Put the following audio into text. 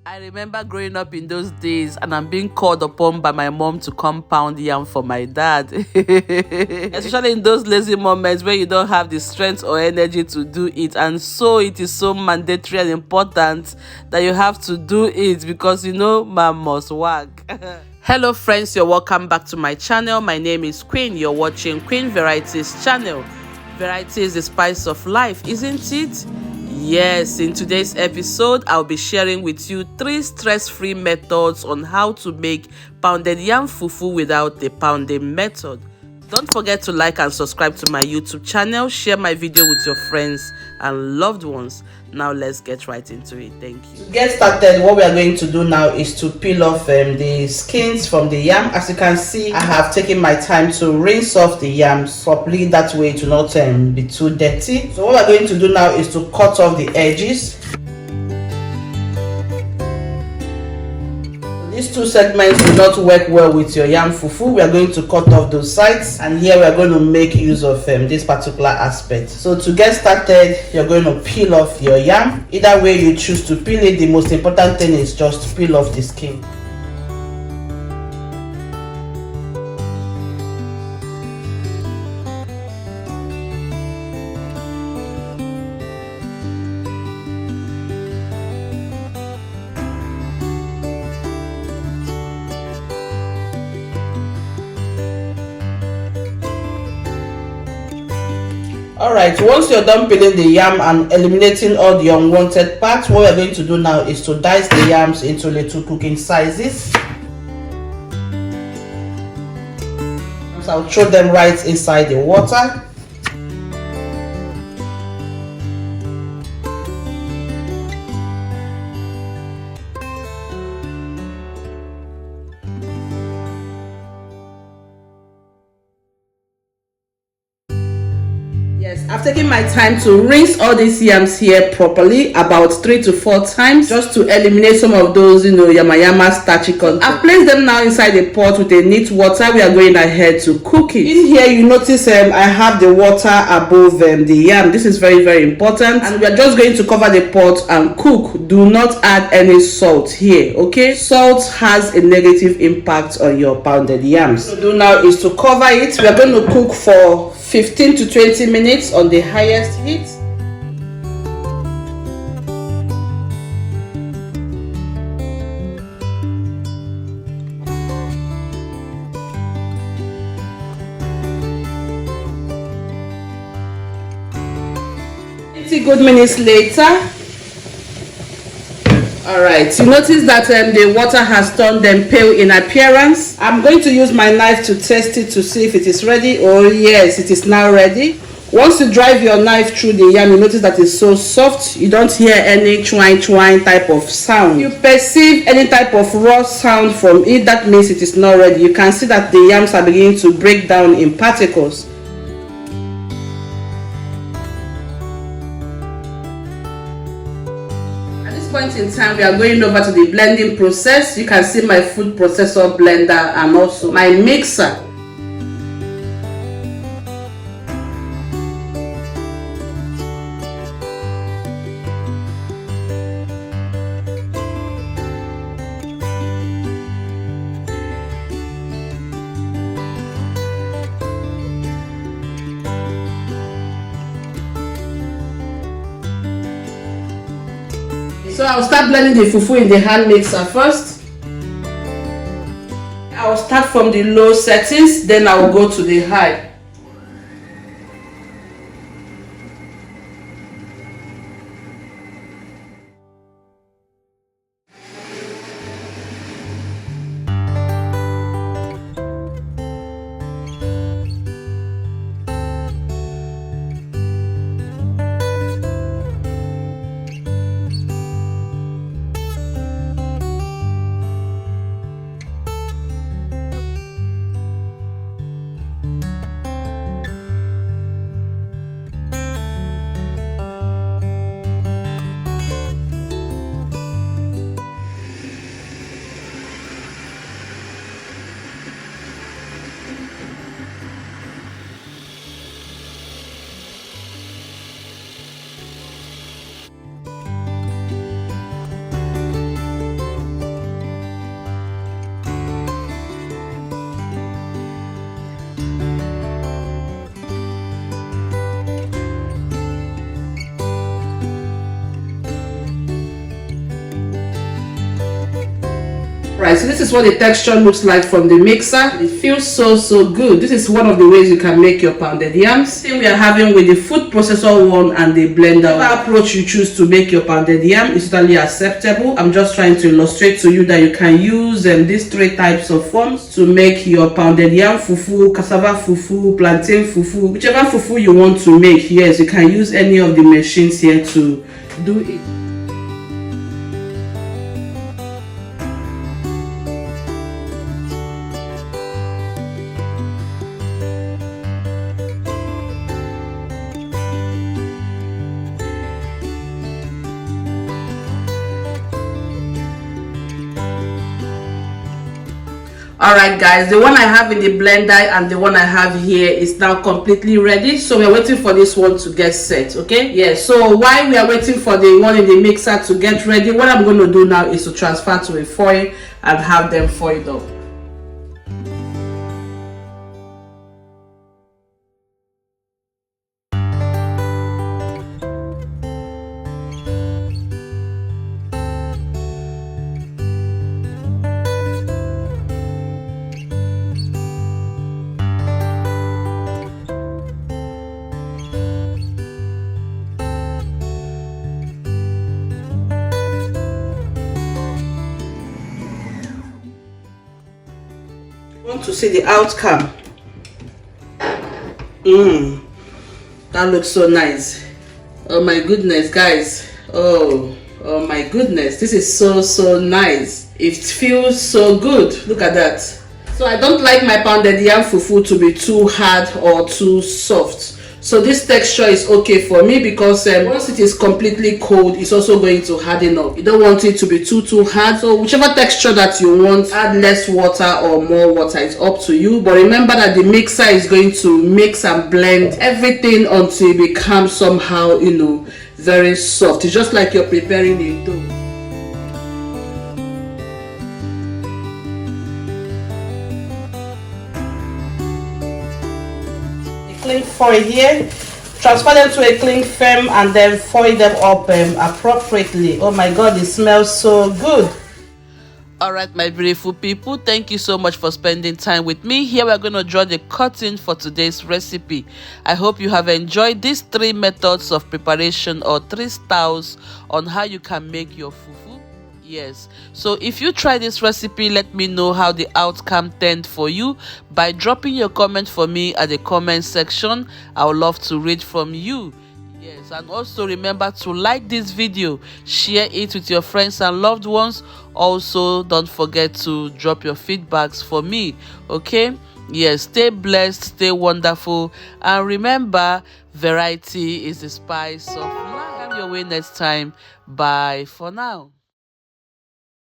I remember growing up in those days and I'm being called upon by my mom to compound yam for my dad. Especially in those lazy moments where you don't have the strength or energy to do it. And so it is so mandatory and important that you have to do it because mom must work. Hello friends, you're welcome back to my channel. My name is Queen. You're watching Queen Varieties channel. Variety is the spice of life, isn't it? Yes, in today's episode, I'll be sharing with you 3 stress-free methods on how to make pounded yam fufu without the pounding method. Don't forget to like and subscribe to my YouTube channel. Share my video with your friends and loved ones. Now let's get right into it. Thank you. To get started, what we are going to do now is to peel off the skins from the yam. As you can see, I have taken my time to rinse off the yams properly, that way to not be too dirty. So what we're going to do now is to cut off the edges. These 2 segments do not work well with your yam fufu. We are going to cut off those sides, and here we are going to make use of this particular aspect. So to get started, you're going to peel off your yam. Either way you choose to peel it, the most important thing is just to peel off the skin. Alright, once you're done peeling the yam and eliminating all the unwanted parts, what we're going to do now is to dice the yams into little cooking sizes. So I'll throw them right inside the water. Yes, I've taken my time to rinse all these yams here properly about 3 to 4 times just to eliminate some of those yama starchy content. I've placed them now inside the pot with a neat water. We are going ahead to cook it. In here you notice I have the water above the yam. This is very, very important, and we are just going to cover the pot and cook. Do not add any salt here, okay? Salt has a negative impact on your pounded yams. What to do now is to cover it. We are going to cook for 15 to 20 minutes on the highest heat. Good minutes later. Alright, you notice that the water has turned pale in appearance. I'm going to use my knife to test it to see if it is ready. Oh yes, it is now ready. Once you drive your knife through the yam, you notice that it's so soft. You don't hear any chwine type of sound. If you perceive any type of raw sound from it, that means it is not ready. You can see that the yams are beginning to break down in particles. Point in time, we are going over to the blending process. You can see my food processor blender and also my mixer. So I'll start blending the fufu in the hand mixer first. I'll start from the low settings, then I'll go to the high. Alright, so this is what the texture looks like from the mixer. It feels so good. This is one of the ways you can make your pounded yams. Same we are having with the food processor one and the blender. Whatever approach you choose to make your pounded yam is totally acceptable. I'm just trying to illustrate to you that you can use these 3 types of forms to make your pounded yam fufu, cassava fufu, plantain fufu, whichever fufu you want to make. Yes, you can use any of the machines here to do it. Alright guys, the one I have in the blender and the one I have here is now completely ready. So we're waiting for this one to get set, okay? Yeah, so while we are waiting for the one in the mixer to get ready, what I'm going to do now is to transfer to a foil and have them foiled up. Want to see the outcome. That looks so nice. Oh my goodness, guys. Oh my goodness, this is so nice. It feels so good. Look at that. So I don't like my pounded yam fufu to be too hard or too soft. So this texture is okay for me because once it is completely cold, it's also going to harden up. You don't want it to be too hard. So whichever texture that you want, add less water or more water. It's up to you. But remember that the mixer is going to mix and blend everything until it becomes somehow, very soft. It's just like you're preparing a dough. Clean foil here, transfer them to a cling film and then foil them up appropriately. Oh my god, it smells so good. Alright my beautiful people, thank you so much for spending time with me. Here we're going to draw the curtain for today's recipe. I hope you have enjoyed these 3 methods of preparation or 3 styles on how you can make your fufu. Yes, so if you try this recipe, let me know how the outcome turned for you by dropping your comment for me at the comment section. I would love to read from you. Yes, and also remember to like this video, share it with your friends and loved ones. Also, don't forget to drop your feedbacks for me, okay? Yes, stay blessed, stay wonderful, and remember, variety is the spice of life. Come your way next time. Bye for now.